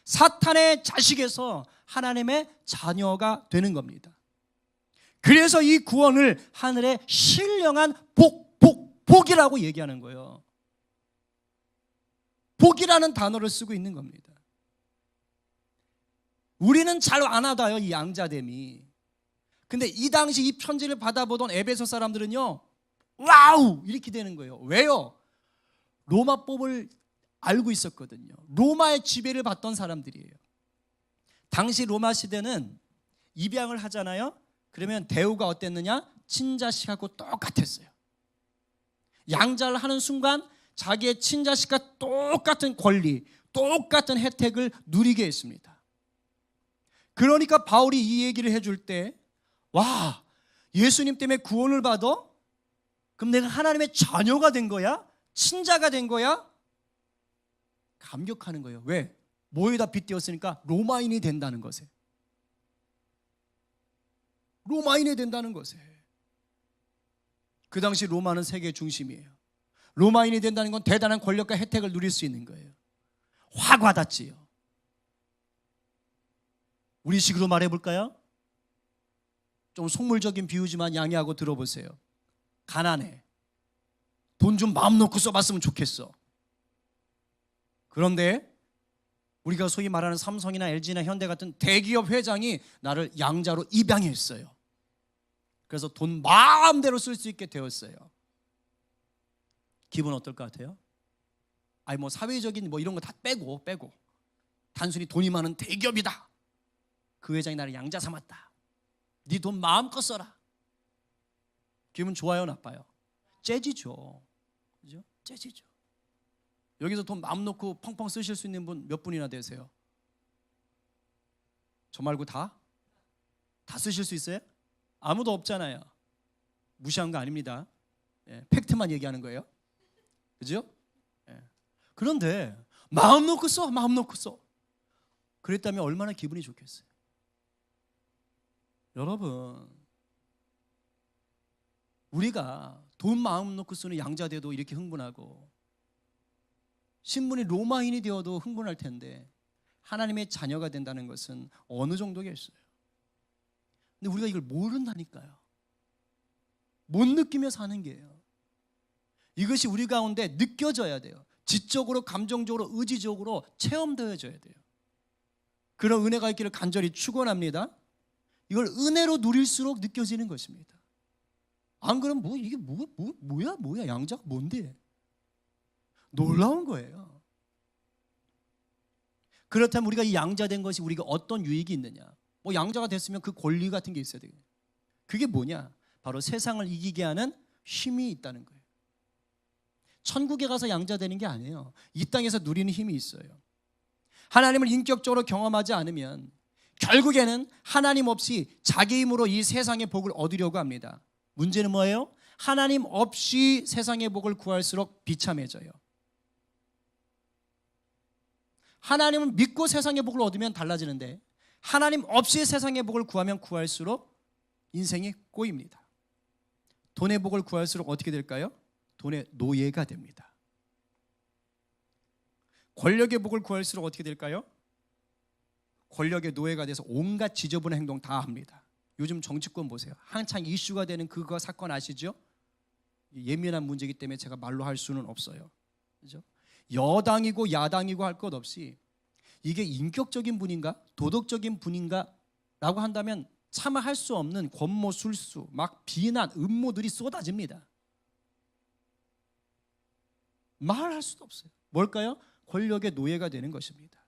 S1: 사탄의 자식에서 하나님의 자녀가 되는 겁니다. 그래서 이 구원을 하늘의 신령한 복이라고 얘기하는 거예요. 복이라는 단어를 쓰고 있는 겁니다. 우리는 잘 안 하다요, 이 양자됨이. 근데 이 당시 이 편지를 받아보던 에베소 사람들은요, 와우! 이렇게 되는 거예요. 왜요? 로마법을 알고 있었거든요. 로마의 지배를 받던 사람들이에요. 당시 로마 시대는 입양을 하잖아요. 그러면 대우가 어땠느냐? 친자식하고 똑같았어요. 양자를 하는 순간 자기의 친자식과 똑같은 권리, 똑같은 혜택을 누리게 했습니다. 그러니까 바울이 이 얘기를 해줄 때, 와, 예수님 때문에 구원을 받아? 그럼 내가 하나님의 자녀가 된 거야? 친자가 된 거야? 감격하는 거예요. 왜? 뭐에다 빗대었으니까 로마인이 된다는 것에. 로마인이 된다는 것에. 그 당시 로마는 세계 중심이에요. 로마인이 된다는 건 대단한 권력과 혜택을 누릴 수 있는 거예요. 확 와닿지요. 우리식으로 말해볼까요? 좀 속물적인 비유지만 양해하고 들어보세요. 가난해. 돈 좀 마음 놓고 써봤으면 좋겠어. 그런데 우리가 소위 말하는 삼성이나 LG나 현대 같은 대기업 회장이 나를 양자로 입양했어요. 그래서 돈 마음대로 쓸 수 있게 되었어요. 기분 어떨 것 같아요? 아니 뭐 사회적인 뭐 이런 거 다 빼고 단순히 돈이 많은 대기업이다. 그 회장이 나를 양자 삼았다. 네 돈 마음껏 써라. 기분 좋아요, 나빠요? 째지죠. 그죠? 째지죠. 여기서 돈 마음 놓고 펑펑 쓰실 수 있는 분 몇 분이나 되세요? 저 말고 다? 다 쓰실 수 있어요? 아무도 없잖아요. 무시한 거 아닙니다. 예, 팩트만 얘기하는 거예요. 그죠? 예. 그런데 마음 놓고 써, 마음 놓고 써. 그랬다면 얼마나 기분이 좋겠어요. 여러분, 우리가 돈 마음 놓고 쓰는 양자돼도 이렇게 흥분하고 신분이 로마인이 되어도 흥분할 텐데 하나님의 자녀가 된다는 것은 어느 정도겠어요? 근데 우리가 이걸 모른다니까요. 못 느끼며 사는 게예요. 이것이 우리 가운데 느껴져야 돼요. 지적으로, 감정적으로, 의지적으로 체험되어져야 돼요. 그런 은혜가 있기를 간절히 축원합니다. 이걸 은혜로 누릴수록 느껴지는 것입니다. 안 그러면 뭐 이게 뭐야 양자가 뭔데? 놀라운 거예요. 그렇다면 우리가 이 양자된 것이 우리가 어떤 유익이 있느냐? 뭐 양자가 됐으면 그 권리 같은 게 있어야 되겠네. 그게 뭐냐? 바로 세상을 이기게 하는 힘이 있다는 거예요. 천국에 가서 양자되는 게 아니에요. 이 땅에서 누리는 힘이 있어요. 하나님을 인격적으로 경험하지 않으면 결국에는 하나님 없이 자기 힘으로 이 세상의 복을 얻으려고 합니다. 문제는 뭐예요? 하나님 없이 세상의 복을 구할수록 비참해져요. 하나님을 믿고 세상의 복을 얻으면 달라지는데 하나님 없이 세상의 복을 구하면 구할수록 인생이 꼬입니다. 돈의 복을 구할수록 어떻게 될까요? 돈의 노예가 됩니다. 권력의 복을 구할수록 어떻게 될까요? 권력의 노예가 돼서 온갖 지저분한 행동 다 합니다. 요즘 정치권 보세요. 한창 이슈가 되는 그거 사건 아시죠? 예민한 문제이기 때문에 제가 말로 할 수는 없어요. 그죠? 여당이고 야당이고 할 것 없이 이게 인격적인 분인가? 도덕적인 분인가? 라고 한다면 차마 할 수 없는 권모 술수, 막 비난, 음모들이 쏟아집니다. 말할 수도 없어요. 뭘까요? 권력의 노예가 되는 것입니다.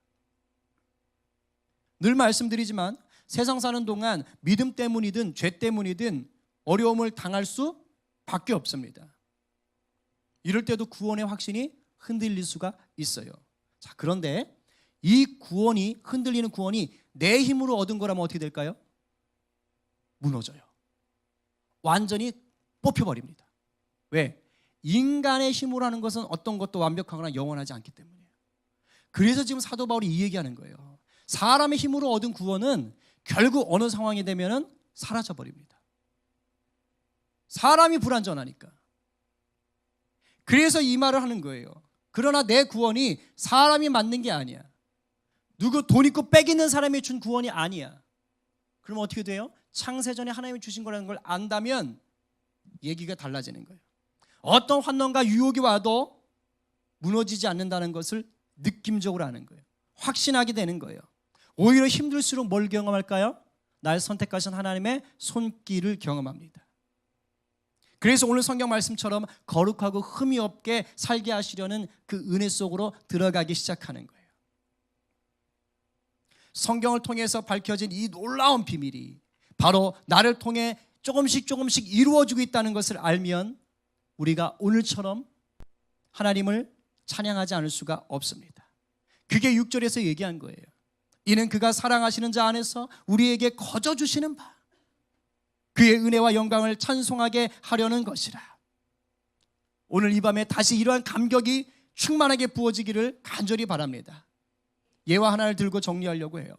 S1: 늘 말씀드리지만 세상 사는 동안 믿음 때문이든 죄 때문이든 어려움을 당할 수밖에 없습니다. 이럴 때도 구원의 확신이 흔들릴 수가 있어요. 자, 그런데 이 구원이, 흔들리는 구원이 내 힘으로 얻은 거라면 어떻게 될까요? 무너져요. 완전히 뽑혀버립니다. 왜? 인간의 힘으로 하는 것은 어떤 것도 완벽하거나 영원하지 않기 때문이에요. 그래서 지금 사도 바울이 이 얘기하는 거예요. 사람의 힘으로 얻은 구원은 결국 어느 상황이 되면은 사라져 버립니다. 사람이 불완전하니까. 그래서 이 말을 하는 거예요. 그러나 내 구원이 사람이 만든 게 아니야. 누구 돈 있고 빽 있는 사람이 준 구원이 아니야. 그럼 어떻게 돼요? 창세전에 하나님이 주신 거라는 걸 안다면 얘기가 달라지는 거예요. 어떤 환난과 유혹이 와도 무너지지 않는다는 것을 느낌적으로 아는 거예요. 확신하게 되는 거예요. 오히려 힘들수록 뭘 경험할까요? 날 선택하신 하나님의 손길을 경험합니다. 그래서 오늘 성경 말씀처럼 거룩하고 흠이 없게 살게 하시려는 그 은혜 속으로 들어가기 시작하는 거예요. 성경을 통해서 밝혀진 이 놀라운 비밀이 바로 나를 통해 조금씩 이루어지고 있다는 것을 알면 우리가 오늘처럼 하나님을 찬양하지 않을 수가 없습니다. 그게 6절에서 얘기한 거예요. 이는 그가 사랑하시는 자 안에서 우리에게 거저 주시는 바 그의 은혜와 영광을 찬송하게 하려는 것이라. 오늘 이 밤에 다시 이러한 감격이 충만하게 부어지기를 간절히 바랍니다. 예화 하나를 들고 정리하려고 해요.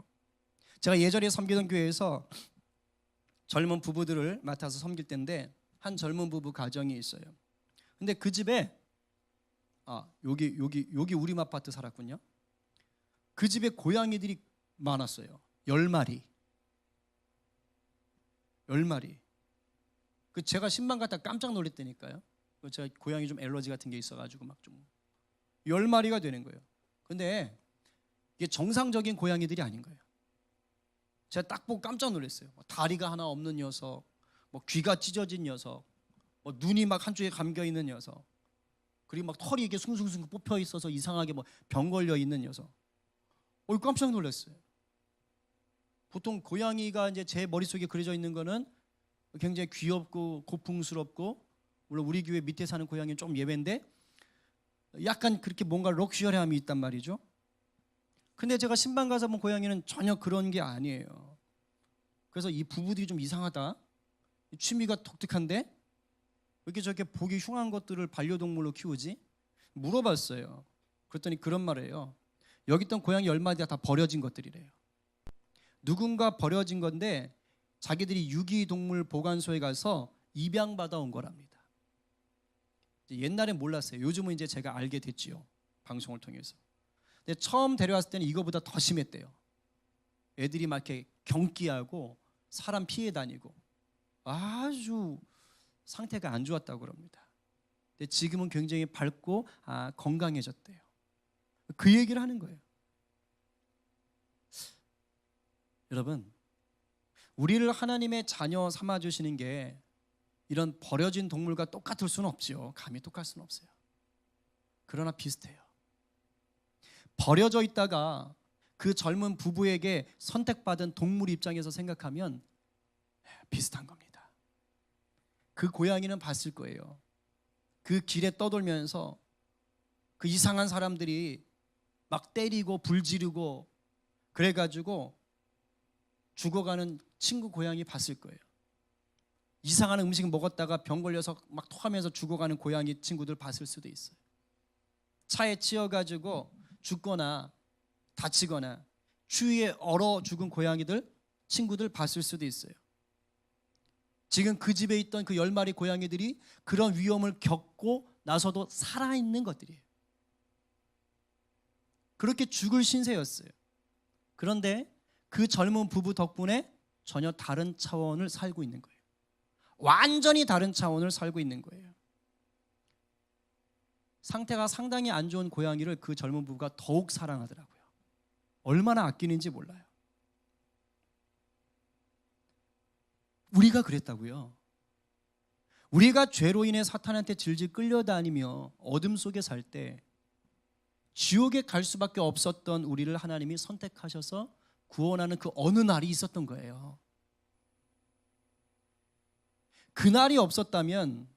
S1: 제가 예전에 섬기던 교회에서 젊은 부부들을 맡아서 섬길 때인데 한 젊은 부부 가정이 있어요. 근데 그 집에 여기 우리 아파트 살았군요. 그 집에 고양이들이 많았어요. 10마리. 그 제가 신방 갔다 깜짝 놀랐다니까요. 제가 고양이 좀 엘러지 같은 게 있어가지고 막 좀 10마리가 되는 거예요. 근데 이게 정상적인 고양이들이 아닌 거예요. 제가 딱 보고 깜짝 놀랐어요. 다리가 하나 없는 녀석, 귀가 찢어진 녀석, 눈이 막 한쪽에 감겨 있는 녀석, 그리고 막 털이 이게 숭숭숭 뽑혀 있어서 이상하게 병 걸려 있는 녀석. 깜짝 놀랐어요. 보통 고양이가 이제 제 머릿속에 그려져 있는 거는 굉장히 귀엽고 고풍스럽고, 물론 우리 교회 밑에 사는 고양이는 좀 예외인데 약간 그렇게 뭔가 럭셔리함이 있단 말이죠. 근데 제가 신방 가서 본 고양이는 전혀 그런 게 아니에요. 그래서 이 부부들이 좀 이상하다, 취미가 독특한데 왜 이렇게 저렇게 보기 흉한 것들을 반려동물로 키우지? 물어봤어요. 그랬더니 그런 말이에요. 여기 있던 고양이 10마리가 다 버려진 것들이래요. 누군가 버려진 건데 자기들이 유기동물 보관소에 가서 입양받아 온 거랍니다. 옛날엔 몰랐어요. 요즘은 이제 제가 알게 됐지요. 방송을 통해서. 근데 처음 데려왔을 때는 이거보다 더 심했대요. 애들이 막 이렇게 경기하고 사람 피해 다니고 아주 상태가 안 좋았다고 그럽니다. 근데 지금은 굉장히 밝고 건강해졌대요. 그 얘기를 하는 거예요. 여러분, 우리를 하나님의 자녀 삼아주시는 게 이런 버려진 동물과 똑같을 수는 없죠. 감히 똑같을 수는 없어요. 그러나 비슷해요. 버려져 있다가 그 젊은 부부에게 선택받은 동물 입장에서 생각하면 비슷한 겁니다. 그 고양이는 봤을 거예요. 그 길에 떠돌면서 그 이상한 사람들이 막 때리고 불 지르고 그래가지고 죽어가는 친구 고양이 봤을 거예요. 이상한 음식 먹었다가 병 걸려서 막 토하면서 죽어가는 고양이 친구들 봤을 수도 있어요. 차에 치여가지고 죽거나 다치거나 추위에 얼어 죽은 고양이들 친구들 봤을 수도 있어요. 지금 그 집에 있던 그 10마리 고양이들이 그런 위험을 겪고 나서도 살아있는 것들이에요. 그렇게 죽을 신세였어요. 그런데 그 젊은 부부 덕분에 전혀 다른 차원을 살고 있는 거예요. 완전히 다른 차원을 살고 있는 거예요. 상태가 상당히 안 좋은 고양이를 그 젊은 부부가 더욱 사랑하더라고요. 얼마나 아끼는지 몰라요. 우리가 그랬다고요. 우리가 죄로 인해 사탄한테 질질 끌려다니며 어둠 속에 살 때 지옥에 갈 수밖에 없었던 우리를 하나님이 선택하셔서 구원하는 그 어느 날이 있었던 거예요. 그날이 없었다면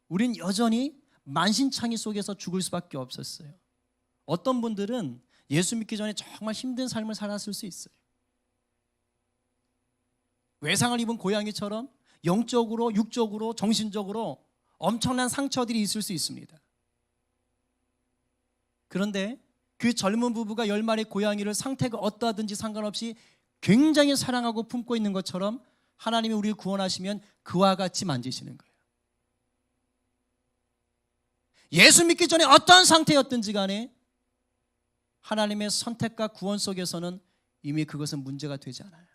S1: 우린 여전히 만신창이 속에서 죽을 수밖에 없었어요. 어떤 분들은 예수 믿기 전에 정말 힘든 삶을 살았을 수 있어요. 외상을 입은 고양이처럼 영적으로, 육적으로, 정신적으로 엄청난 상처들이 있을 수 있습니다. 그런데 그 젊은 부부가 10마리 고양이를 상태가 어떠하든지 상관없이 굉장히 사랑하고 품고 있는 것처럼 하나님이 우리를 구원하시면 그와 같이 만지시는 거예요. 예수 믿기 전에 어떤 상태였든지 간에 하나님의 선택과 구원 속에서는 이미 그것은 문제가 되지 않아요.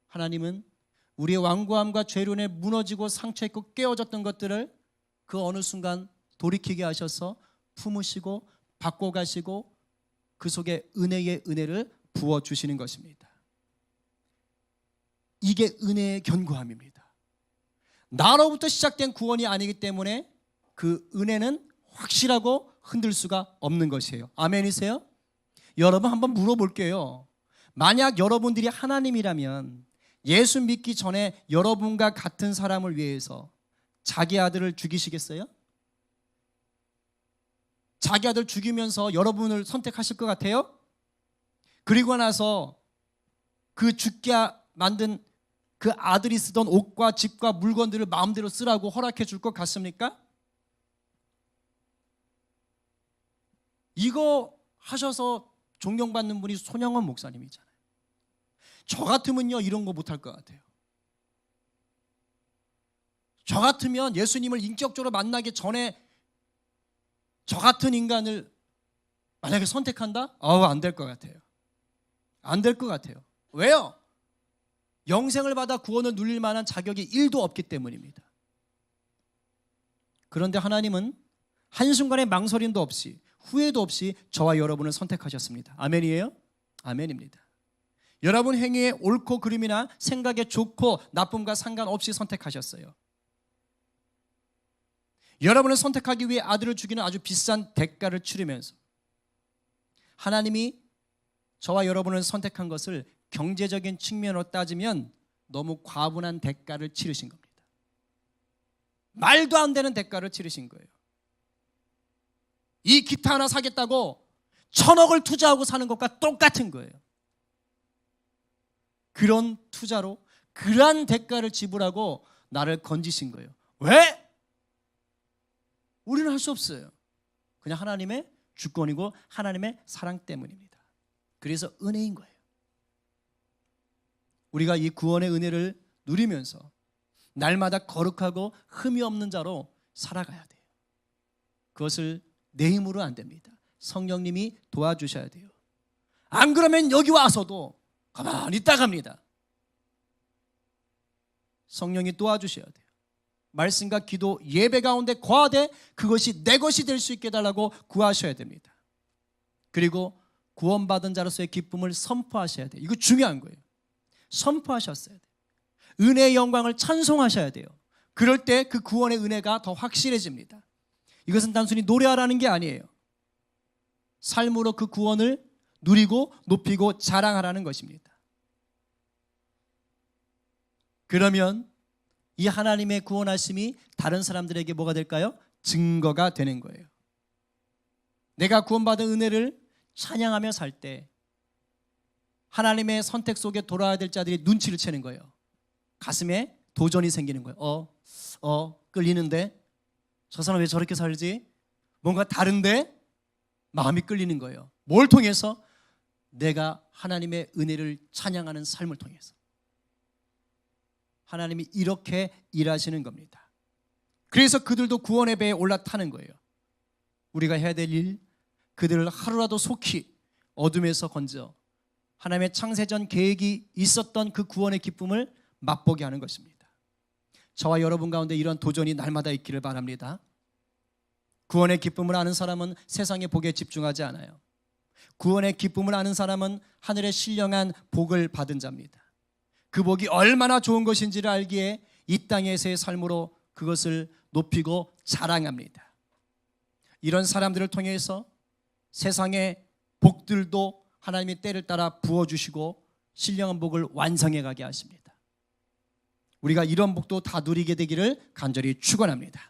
S1: 하나님은 우리의 완고함과 죄로 인해 무너지고 상처있고 깨어졌던 것들을 그 어느 순간 돌이키게 하셔서 품으시고 바꿔가시고 그 속에 은혜의 은혜를 부어주시는 것입니다. 이게 은혜의 견고함입니다. 나로부터 시작된 구원이 아니기 때문에 그 은혜는 확실하고 흔들 수가 없는 것이에요. 아멘이세요? 여러분 한번 물어볼게요. 만약 여러분들이 하나님이라면 예수 믿기 전에 여러분과 같은 사람을 위해서 자기 아들을 죽이시겠어요? 자기 아들 죽이면서 여러분을 선택하실 것 같아요? 그리고 나서 그 죽게 만든 그 아들이 쓰던 옷과 집과 물건들을 마음대로 쓰라고 허락해 줄 것 같습니까? 이거 하셔서 존경받는 분이 손영원 목사님이잖아요. 저 같으면요 이런 거 못할 것 같아요. 저 같으면 예수님을 인격적으로 만나기 전에 저 같은 인간을 만약에 선택한다? 안 될 것 같아요. 안 될 것 같아요. 왜요? 영생을 받아 구원을 누릴 만한 자격이 1도 없기 때문입니다. 그런데 하나님은 한순간의 망설임도 없이 후회도 없이 저와 여러분을 선택하셨습니다. 아멘이에요? 아멘입니다. 여러분 행위의 옳고 그름이나 생각의 좋고 나쁨과 상관없이 선택하셨어요. 여러분을 선택하기 위해 아들을 죽이는 아주 비싼 대가를 치르면서 하나님이 저와 여러분을 선택한 것을 경제적인 측면으로 따지면 너무 과분한 대가를 치르신 겁니다. 말도 안 되는 대가를 치르신 거예요. 이 기타 하나 사겠다고 1,000억을 투자하고 사는 것과 똑같은 거예요. 그런 투자로 그러한 대가를 지불하고 나를 건지신 거예요. 왜? 우리는 할 수 없어요. 그냥 하나님의 주권이고 하나님의 사랑 때문입니다. 그래서 은혜인 거예요. 우리가 이 구원의 은혜를 누리면서 날마다 거룩하고 흠이 없는 자로 살아가야 돼요. 그것을 내 힘으로 안 됩니다. 성령님이 도와주셔야 돼요. 안 그러면 여기 와서도 가만히 있다 갑니다. 성령이 도와주셔야 돼요. 말씀과 기도, 예배 가운데 거하되 그것이 내 것이 될 수 있게 해달라고 구하셔야 됩니다. 그리고 구원받은 자로서의 기쁨을 선포하셔야 돼요. 이거 중요한 거예요. 선포하셨어야 돼요. 은혜의 영광을 찬송하셔야 돼요. 그럴 때 그 구원의 은혜가 더 확실해집니다. 이것은 단순히 노래하라는 게 아니에요. 삶으로 그 구원을 누리고 높이고 자랑하라는 것입니다. 그러면 이 하나님의 구원하심이 다른 사람들에게 뭐가 될까요? 증거가 되는 거예요. 내가 구원받은 은혜를 찬양하며 살 때 하나님의 선택 속에 돌아야 될 자들이 눈치를 채는 거예요. 가슴에 도전이 생기는 거예요. 끌리는데? 저 사람 왜 저렇게 살지? 뭔가 다른데? 마음이 끌리는 거예요. 뭘 통해서? 내가 하나님의 은혜를 찬양하는 삶을 통해서. 하나님이 이렇게 일하시는 겁니다. 그래서 그들도 구원의 배에 올라타는 거예요. 우리가 해야 될 일, 그들을 하루라도 속히 어둠에서 건져 하나님의 창세전 계획이 있었던 그 구원의 기쁨을 맛보게 하는 것입니다. 저와 여러분 가운데 이런 도전이 날마다 있기를 바랍니다. 구원의 기쁨을 아는 사람은 세상의 복에 집중하지 않아요. 구원의 기쁨을 아는 사람은 하늘의 신령한 복을 받은 자입니다. 그 복이 얼마나 좋은 것인지를 알기에 이 땅에서의 삶으로 그것을 높이고 자랑합니다. 이런 사람들을 통해서 세상의 복들도 하나님의 때를 따라 부어주시고 신령한 복을 완성해 가게 하십니다. 우리가 이런 복도 다 누리게 되기를 간절히 축원합니다.